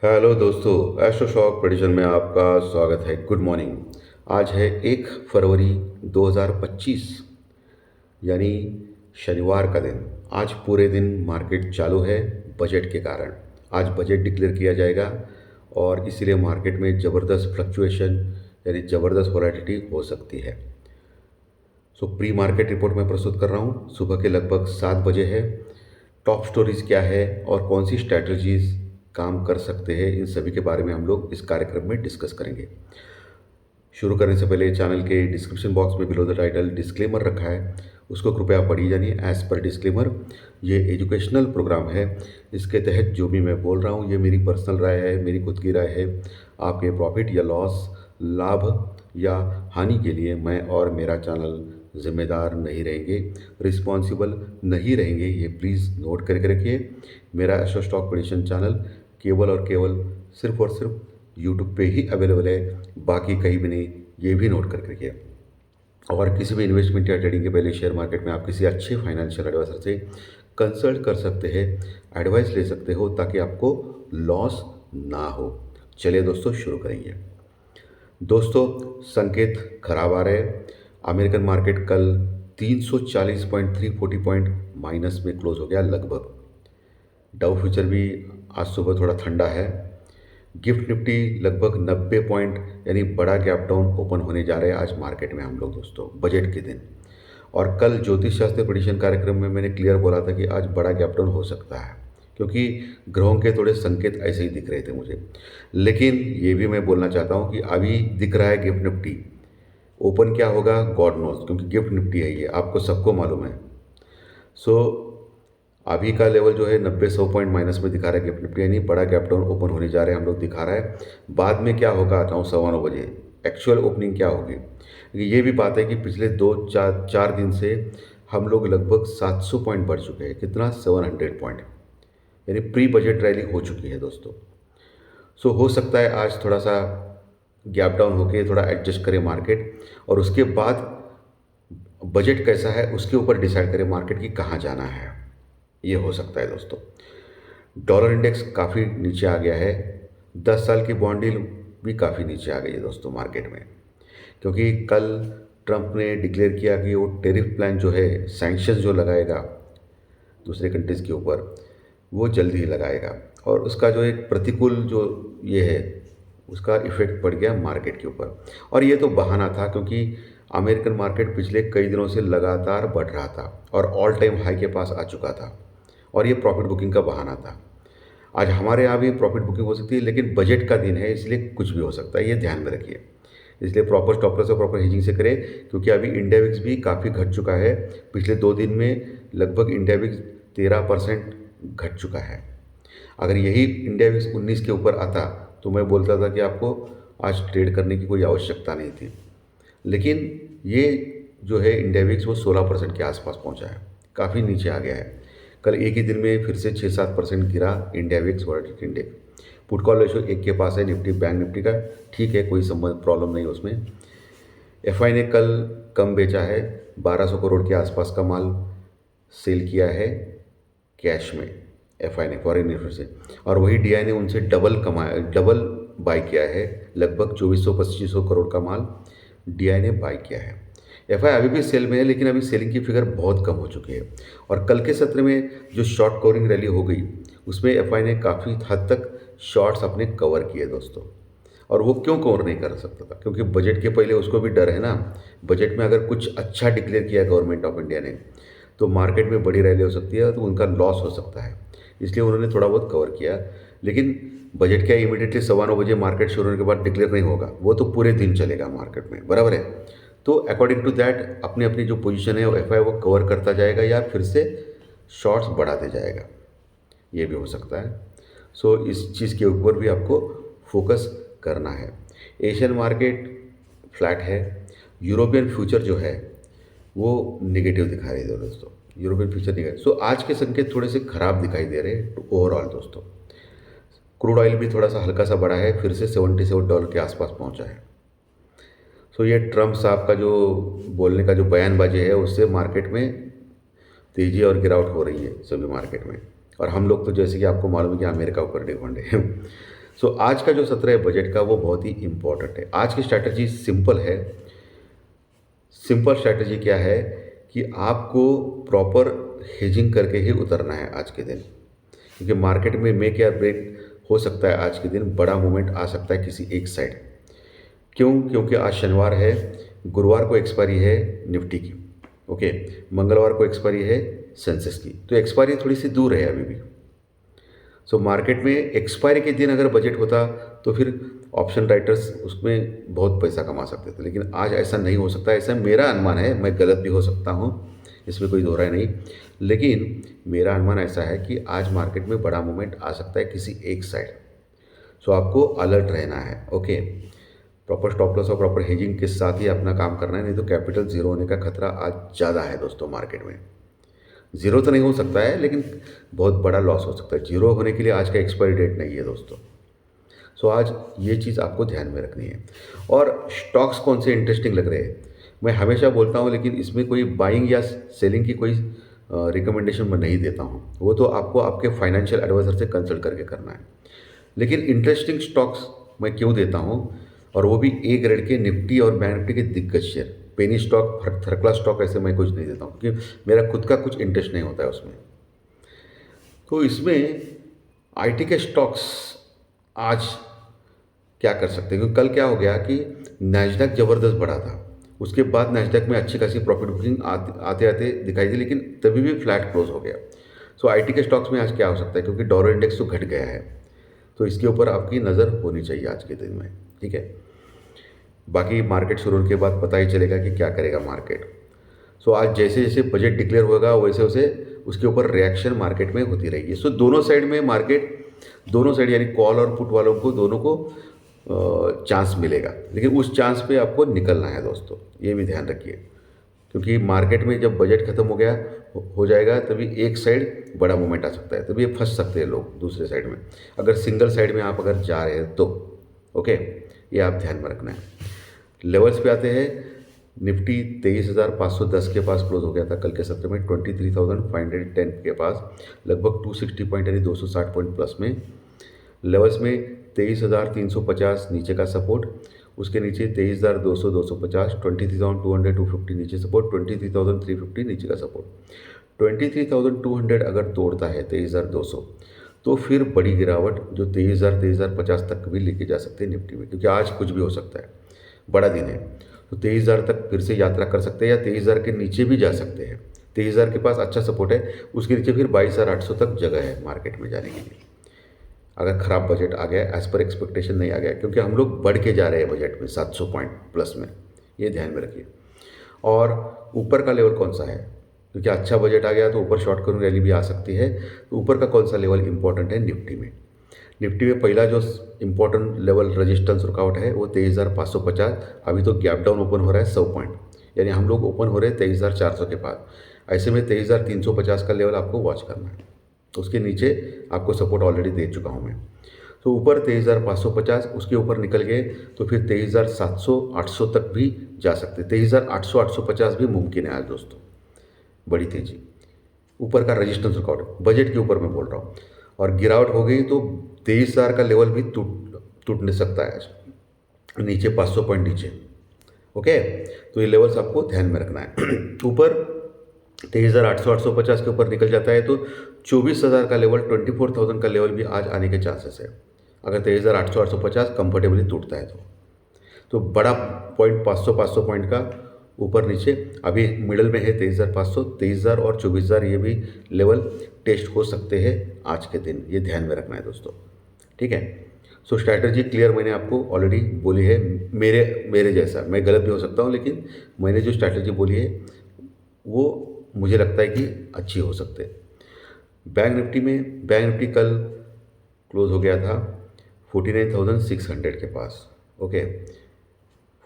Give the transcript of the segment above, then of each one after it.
Hello दोस्तों, astro shock prediction में आपका स्वागत है। Good morning. आज है 1 फरवरी 2025, यानी शनिवार का दिन। आज पूरे दिन मार्केट चालू है बजट के कारण। आज बजट डिक्लेयर किया जाएगा और इसीलिए मार्केट में ज़बरदस्त फ्लक्चुएशन यानी ज़बरदस्त वॉलेटिलिटी हो सकती है। प्री मार्केट रिपोर्ट मैं प्रस्तुत कर रहा हूँ। सुबह के लगभग 7 बजे है। टॉप स्टोरीज क्या है और कौन सी स्ट्रैटेजीज काम कर सकते हैं, इन सभी के बारे में हम लोग इस कार्यक्रम में डिस्कस करेंगे। शुरू करने से पहले चैनल के डिस्क्रिप्शन बॉक्स में बिलो द टाइटल डिस्क्लेमर रखा है, उसको कृपया पढ़िए। जानिए एज पर डिस्क्लेमर, ये एजुकेशनल प्रोग्राम है। इसके तहत जो भी मैं बोल रहा हूँ ये मेरी पर्सनल राय है, मेरी खुद की राय है। आपके प्रॉफिट या लॉस, लाभ या हानि के लिए मैं और मेरा चैनल जिम्मेदार नहीं रहेंगे, रिस्पॉन्सिबल नहीं रहेंगे। ये प्लीज़ नोट करके रखिए। मेरा एस्ट्रो स्टॉक प्रेडिक्शन चैनल केवल और केवल सिर्फ और सिर्फ यूट्यूब पे ही अवेलेबल है, बाकी कहीं भी नहीं। ये भी नोट करके रखिए। और किसी भी इन्वेस्टमेंट या ट्रेडिंग के पहले शेयर मार्केट में आप किसी अच्छे फाइनेंशियल एडवाइजर से कंसल्ट कर सकते हैं, एडवाइस ले सकते हो, ताकि आपको लॉस ना हो। चलिए दोस्तों शुरू करेंगे। दोस्तों, संकेत खराब आ रहे हैं। अमेरिकन मार्केट कल 340.340 पॉइंट माइनस में क्लोज हो गया लगभग। डाउ फ्यूचर भी आज सुबह थोड़ा ठंडा है। गिफ्ट निफ्टी लगभग 90 पॉइंट यानी बड़ा गैप डाउन ओपन होने जा रहे हैं आज मार्केट में हम लोग दोस्तों, बजट के दिन। और कल ज्योतिष शास्त्र प्रेडिक्शन कार्यक्रम में मैंने क्लियर बोला था कि आज बड़ा गैप डाउन हो सकता है, क्योंकि ग्रहों के थोड़े संकेत ऐसे ही दिख रहे थे मुझे। लेकिन ये भी मैं बोलना चाहता हूँ कि अभी दिख रहा है गिफ्ट निफ्टी, ओपन क्या होगा गॉड नोज, क्योंकि गिफ्ट निफ्टी है, ये आपको सबको मालूम है। सो अभी का लेवल जो है 90-100 पॉइंट माइनस में दिखा रहा है गिफ्ट निफ्टी, यानी बड़ा गैप डाउन ओपन होने जा रहे हैं हम लोग, दिखा रहा है। बाद में क्या होगा 9-9:15 बजे एक्चुअल ओपनिंग क्या होगी। ये भी बात है कि पिछले 2-4 दिन से हम लोग लगभग 700 पॉइंट बढ़ चुके हैं। कितना? 700 पॉइंट, यानी प्री बजट रैली हो चुकी है दोस्तों। हो सकता है आज थोड़ा सा गैप डाउन होके थोड़ा एडजस्ट करे मार्केट, और उसके बाद बजट कैसा है उसके ऊपर डिसाइड करे मार्केट की कहाँ जाना है। ये हो सकता है दोस्तों। डॉलर इंडेक्स काफ़ी नीचे आ गया है। 10 साल की बॉन्ड यील्ड भी काफ़ी नीचे आ गई है दोस्तों मार्केट में, क्योंकि कल ट्रंप ने डिक्लेयर किया कि वो टेरिफ प्लान जो है, सैंक्शंस जो लगाएगा दूसरे कंट्रीज़ के ऊपर, वो जल्दी ही लगाएगा। और उसका जो एक प्रतिकूल जो ये है, उसका इफ़ेक्ट पड़ गया मार्केट के ऊपर। और ये तो बहाना था, क्योंकि अमेरिकन मार्केट पिछले कई दिनों से लगातार बढ़ रहा था और ऑल टाइम हाई के पास आ चुका था, और ये प्रॉफिट बुकिंग का बहाना था। आज हमारे यहाँ भी प्रॉफिट बुकिंग हो सकती है, लेकिन बजट का दिन है इसलिए कुछ भी हो सकता है, ये ध्यान में रखिए। इसलिए प्रॉपर स्टॉप लॉस और प्रॉपर हेजिंग से करें, क्योंकि अभी इंडिया विक्स भी काफ़ी घट चुका है। पिछले 2 दिन में लगभग इंडिया विक्स 13% घट चुका है। अगर यही इंडिया विक्स 19 के ऊपर आता तो मैं बोलता था कि आपको आज ट्रेड करने की कोई आवश्यकता नहीं थी। लेकिन ये जो है इंडिया विक्स वो 16% के आसपास पहुंचा है, काफ़ी नीचे आ गया है। कल एक ही दिन में फिर से 6-7% गिरा India VIX volatility index. Put call ratio 1 के पास है निफ्टी बैंक निफ्टी का, ठीक है, कोई संबंध प्रॉब्लम नहीं उसमें। एफआई ने कल कम बेचा है, 1200 करोड़ के आसपास का माल सेल किया है कैश में एफआई ने, फॉरेन इन्वेस्टर से। और वही डीआई ने उनसे डबल बाई किया है, लगभग 2400-2500 करोड़ का माल डीआई ने बाई किया है। एफआई अभी भी सेल में है, लेकिन अभी सेलिंग की फिगर बहुत कम हो चुकी है। और कल के सत्र में जो शॉर्ट कवरिंग रैली हो गई, उसमें एफआई ने काफ़ी हद तक शॉर्ट्स अपने कवर किए दोस्तों। और वो क्यों कवर नहीं कर सकता था? क्योंकि बजट के पहले उसको भी डर है ना। बजट में अगर कुछ अच्छा डिक्लेयर किया गवर्नमेंट ऑफ इंडिया ने, तो मार्केट में बड़ी रैली हो सकती है, तो उनका लॉस हो सकता है। इसलिए उन्होंने थोड़ा बहुत कवर किया। लेकिन बजट क्या इमीडिएटली 9:15 बजे मार्केट शुरू होने के बाद डिक्लेयर नहीं होगा, वो तो पूरे दिन चलेगा मार्केट में, बराबर है। तो अकॉर्डिंग टू दैट अपनी अपनी जो पोजीशन है वो एफआई वो कवर करता जाएगा, या फिर से शॉर्ट्स बढ़ाते जाएगा, ये भी हो सकता है। इस चीज़ के ऊपर भी आपको फोकस करना है। एशियन मार्केट फ्लैट है। यूरोपियन फ्यूचर जो है वो नेगेटिव दिखा रही है दोस्तों, यूरोपियन फ्यूचर नेगेटिव। आज के संकेत थोड़े से खराब दिखाई दे रहे हैं ओवरऑल दोस्तों। क्रूड ऑयल भी थोड़ा सा हल्का सा बढ़ा है, फिर से $77 के आसपास पहुंचा है। ये ट्रम्प साहब का जो बोलने का जो बयानबाजी है, उससे मार्केट में तेज़ी और गिरावट हो रही है सभी मार्केट में। और हम लोग तो जैसे कि आपको मालूम है कि अमेरिका ऊपर डिपेंड है। सो आज का जो सत्र है बजट का वो बहुत ही इम्पोर्टेंट है। आज की स्ट्रैटेजी सिंपल है। सिंपल स्ट्रैटेजी क्या है कि आपको प्रॉपर हेजिंग करके ही उतरना है आज के दिन, क्योंकि मार्केट में मेक या ब्रेक हो सकता है। आज के दिन बड़ा मूवमेंट आ सकता है किसी एक साइड। क्यों? क्योंकि आज शनिवार है, गुरुवार को एक्सपायरी है निफ्टी की, ओके, मंगलवार को एक्सपायरी है सेंसेक्स की, तो एक्सपायरी थोड़ी सी दूर है अभी भी। सो मार्केट में एक्सपायरी के दिन अगर बजट होता तो फिर ऑप्शन राइटर्स उसमें बहुत पैसा कमा सकते थे, लेकिन आज ऐसा नहीं हो सकता। ऐसा मेरा अनुमान है, मैं गलत भी हो सकता हूँ, इसमें कोई दो राय नहीं, लेकिन मेरा अनुमान ऐसा है कि आज मार्केट में बड़ा मूवमेंट आ सकता है किसी एक साइड। सो आपको अलर्ट रहना है, ओके। प्रॉपर स्टॉप लॉस और प्रॉपर हेजिंग के साथ ही अपना काम करना है, नहीं तो कैपिटल जीरो होने का खतरा आज ज़्यादा है दोस्तों। मार्केट में ज़ीरो तो नहीं हो सकता है, लेकिन बहुत बड़ा लॉस हो सकता है। जीरो होने के लिए आज का एक्सपायरी डेट नहीं है दोस्तों। सो आज ये चीज़ आपको ध्यान में रखनी है। और स्टॉक्स कौन से इंटरेस्टिंग लग रहे हैं, मैं हमेशा बोलता हूँ, लेकिन इसमें कोई बाइंग या सेलिंग की कोई रिकमेंडेशन मैं नहीं देता हूँ। वो तो आपको आपके फाइनेंशियल एडवाइज़र से कंसल्ट करके करना है। लेकिन इंटरेस्टिंग स्टॉक्स मैं क्यों देता हूँ, और वो भी ए ग्रेड के निफ्टी और बैंक निफ्टी के दिग्गज share. Penny stock, third class stock ऐसे मैं कुछ नहीं देता हूँ, क्योंकि मेरा खुद का कुछ इंटरेस्ट नहीं होता है उसमें। तो इसमें आईटी के स्टॉक्स आज क्या कर सकते हैं, क्योंकि कल क्या हो गया कि नैस्डैक ज़बरदस्त बढ़ा था, उसके बाद नैस्डैक में अच्छी खासी प्रॉफिट बुकिंग आते आते दिखाई दी, लेकिन तभी भी फ्लैट क्लोज हो गया। सो आईटी के स्टॉक्स में आज क्या हो सकता है, क्योंकि डॉलर इंडेक्स तो घट गया है, तो इसके ऊपर आपकी नज़र होनी चाहिए आज के दिन में, ठीक है। बाकी मार्केट शुरू होने के बाद पता ही चलेगा कि क्या करेगा मार्केट। सो आज जैसे जैसे बजट डिक्लेयर होगा वैसे वैसे उसके ऊपर रिएक्शन मार्केट में होती रहेगी। सो दोनों साइड में मार्केट, दोनों साइड यानी कॉल और पुट वालों को दोनों को चांस मिलेगा, लेकिन उस चांस पे आपको निकलना है दोस्तों, ये भी ध्यान रखिए। क्योंकि मार्केट में जब बजट खत्म हो गया हो जाएगा तभी एक साइड बड़ा मूवमेंट आ सकता है, तभी ये फंस सकते हैं लोग दूसरे साइड में, अगर सिंगल साइड में आप अगर जा रहे हैं तो, ओके, ये आप ध्यान में रखना है। लेवल्स पे आते हैं। निफ्टी 23,510 के पास क्लोज हो गया था कल के सत्र में, 23,510 के पास, लगभग 260 पॉइंट यानी 260 पॉइंट प्लस में। लेवल्स में 23,350 नीचे का सपोर्ट, उसके नीचे 23,200 250, 23,200 250 नीचे सपोर्ट, 23,350 नीचे का सपोर्ट। 23,200 अगर तोड़ता है 23,200 तो फिर बड़ी गिरावट जो 23,000 23,050 तक भी लेके जा सकते हैं निफ्टी में, क्योंकि आज कुछ भी हो सकता है, बड़ा दिन है। तो 23,000 तक फिर से यात्रा कर सकते हैं, या 23,000 के नीचे भी जा सकते हैं। 23,000 के पास अच्छा सपोर्ट है, उसके नीचे फिर 22,800 तक जगह है मार्केट में जाने के लिए, अगर ख़राब बजट आ गया, एज़ पर एक्सपेक्टेशन नहीं आ गया, क्योंकि हम लोग बढ़ के जा रहे हैं बजट में 700 पॉइंट प्लस में, ये ध्यान में रखिए। और ऊपर का लेवल कौन सा है, क्योंकि अच्छा बजट आ गया तो ऊपर शॉर्ट कवरिंग रैली भी आ सकती है, तो ऊपर का कौन सा लेवल इंपॉर्टेंट है निफ्टी में। निफ्टी में पहला जो इंपॉर्टेंट लेवल रजिस्टेंस रुकावट है वो 23,550, अभी तो गैप डाउन ओपन हो रहा है 100 पॉइंट, यानी हम लोग ओपन हो रहे हैं 23,400 के पास। ऐसे में 23,350 का लेवल आपको वॉच करना है, उसके नीचे आपको सपोर्ट ऑलरेडी दे चुका हूँ मैं। तो ऊपर 23,550, उसके ऊपर निकल गए तो फिर 23,700 800 तक भी जा सकते, 23,800 850 भी मुमकिन है आज दोस्तों, बड़ी तेजी। ऊपर का रजिस्टेंस रुकावट बजट के ऊपर मैं बोल रहा हूँ, और गिरावट हो गई तो 23,000 का लेवल भी टूट नहीं सकता है आज, नीचे 500 पॉइंट नीचे, ओके। तो ये लेवल्स आपको ध्यान में रखना है। ऊपर 23,800 850 के ऊपर निकल जाता है तो 24,000 का लेवल, 24,000 का लेवल भी आज आने के चांसेस है, अगर 23,800 850 कंफर्टेबली टूटता है तो बड़ा पॉइंट 500 पॉइंट का ऊपर नीचे। अभी मिडल में है 23,500, 23,000 और 24,000, ये भी लेवल टेस्ट हो सकते हैं आज के दिन, ये ध्यान में रखना है दोस्तों, ठीक है। सो स्ट्रैटेजी क्लियर मैंने आपको ऑलरेडी बोली है, मेरे जैसा, मैं गलत भी हो सकता हूँ, लेकिन मैंने जो स्ट्रैटेजी बोली है वो मुझे लगता है कि अच्छी हो सकते हैं। बैंक निफ्टी कल क्लोज हो गया था 49,600 के पास, ओके,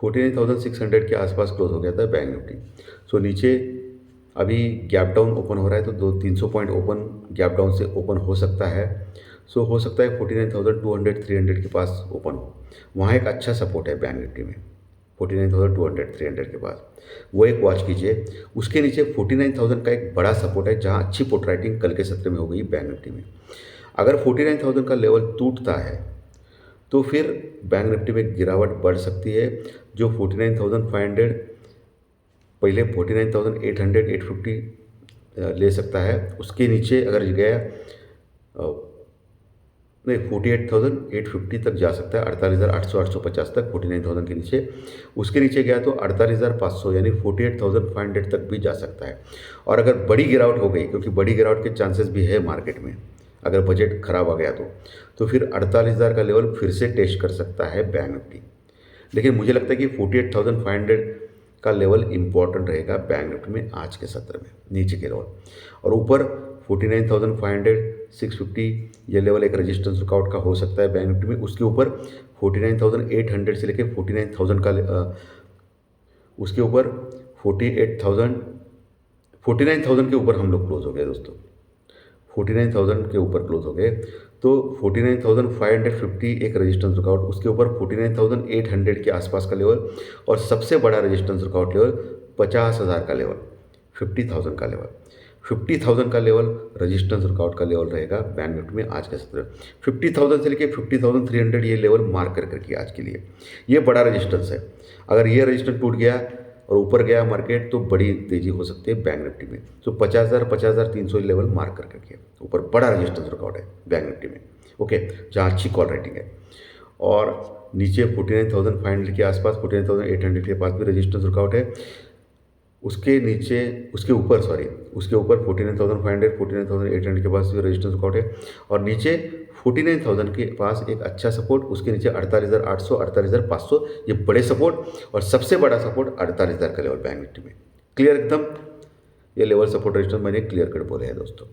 49,600 के आसपास क्लोज हो गया था बैंक निफ्टी। सो नीचे अभी गैप डाउन ओपन हो रहा है, तो 200-300 पॉइंट ओपन गैप डाउन से ओपन हो सकता है। सो हो सकता है 49,200 300 के पास ओपन हो, वहाँ एक अच्छा सपोर्ट है बैंक निफ्टी में 49,200 300 के पास, वो एक वॉच कीजिए। उसके नीचे 49,000 का एक बड़ा सपोर्ट है, जहाँ अच्छी पुट राइटिंग कल के सत्र में हो गई बैंक निफ्टी में। अगर 49,000 का लेवल टूटता है तो फिर बैंक निफ्टी में गिरावट बढ़ सकती है। जो 49,500 पहले 49,800 850 ले सकता है, उसके नीचे अगर गया नहीं 48,850 तक जा सकता है, 48,800 850 तक 49,000 के नीचे। उसके नीचे गया तो 48,500 यानी 48,500 तक भी जा सकता है। और अगर बड़ी गिरावट हो गई, क्योंकि बड़ी गिरावट के चांसेस भी है मार्केट में, अगर बजट खराब आ गया तो फिर 48,000 का लेवल फिर से टेस्ट कर सकता है बैंक निफ्टी। लेकिन मुझे लगता है कि 48,500 का लेवल इंपॉर्टेंट रहेगा बैंक निफ्टी में आज के सत्र में, नीचे के लेवल। और ऊपर 49,500 650 ये लेवल एक रेजिस्टेंस रुकआउट का हो सकता है बैंक निफ्टी में। उसके ऊपर 49,800 से लेकर 49,000 का उसके ऊपर 49,000 के ऊपर हम लोग क्लोज हो गए दोस्तों, 49,000 के ऊपर क्लोज हो गए। तो 49,550 एक रेजिस्टेंस रुकआउट, उसके ऊपर 49,800 के आसपास का लेवल, और सबसे बड़ा रेजिस्टेंस रुकआउट लेवल 50,000 का लेवल, 50,000 का लेवल, 50,000 का लेवल रेजिस्टेंस रुकआउट का लेवल रहेगा बैंक निफ्टी में आज के सत्र। 50,000 से लेकर 50,300 ये लेवल मार्क करके आज के लिए ये बड़ा रेजिस्टेंस है। अगर ये रेजिस्टेंस टूट गया और ऊपर गया मार्केट तो बड़ी तेजी हो सकती है बैंक निफ्टी में। तो 50,000 50,300 लेवल मार्क करके ऊपर बड़ा रेजिस्टेंस रुकआउट है बैंक निफ्टी में, ओके, जहाँ अच्छी कॉल रेटिंग है। और नीचे 49,500 के आसपास, 49,800 के पास भी रेजिस्टेंस रुकआउट है। उसके नीचे उसके ऊपर 49,500 49,800 के पास भी रेजिस्टेंस रुकआउट है। और नीचे 49,000 के पास एक अच्छा सपोर्ट, उसके नीचे 48,800 48,500 ये बड़े सपोर्ट, और सबसे बड़ा सपोर्ट 48,000 का लेवल बैंक निफ्टी में। क्लियर एकदम, ये लेवल सपोर्ट रेजिस्टेंस मैंने क्लियर कट बोले हैं दोस्तों।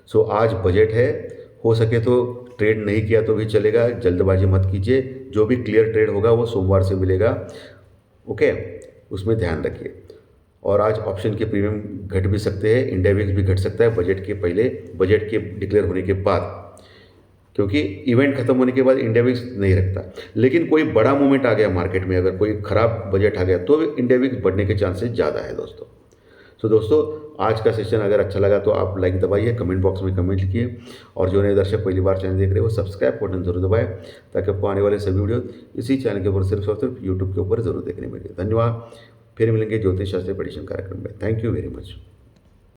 सो आज बजट है, हो सके तो ट्रेड नहीं किया तो भी चलेगा, जल्दबाजी मत कीजिए। जो भी क्लियर ट्रेड होगा वो सोमवार से मिलेगा, ओके, उसमें ध्यान रखिए। और आज ऑप्शन के प्रीमियम घट भी सकते हैं, इंडिया विक्स भी घट सकता है बजट के पहले, बजट के डिक्लेयर होने के बाद, क्योंकि इवेंट खत्म होने के बाद इंडिया विक्स नहीं रखता। लेकिन कोई बड़ा मूवमेंट आ गया मार्केट में, अगर कोई खराब बजट आ गया तो इंडिया विक्स बढ़ने के चांसेस ज़्यादा है दोस्तों। सो दोस्तों, आज का सेशन अगर अच्छा लगा तो आप लाइक दबाइए, कमेंट बॉक्स में कमेंट लिखिए, और जो नए दर्शक पहली बार चैनल देख रहे हो सब्सक्राइब बटन जरूर दबाएं, ताकि आपको आने वाले सभी वीडियो इसी चैनल के ऊपर सिर्फ और सिर्फ यूट्यूब के ऊपर जरूर देखने मिले। धन्यवाद, फिर मिलेंगे ज्योतिष शास्त्र प्रेडिक्शन कार्यक्रम में। Thank you very much.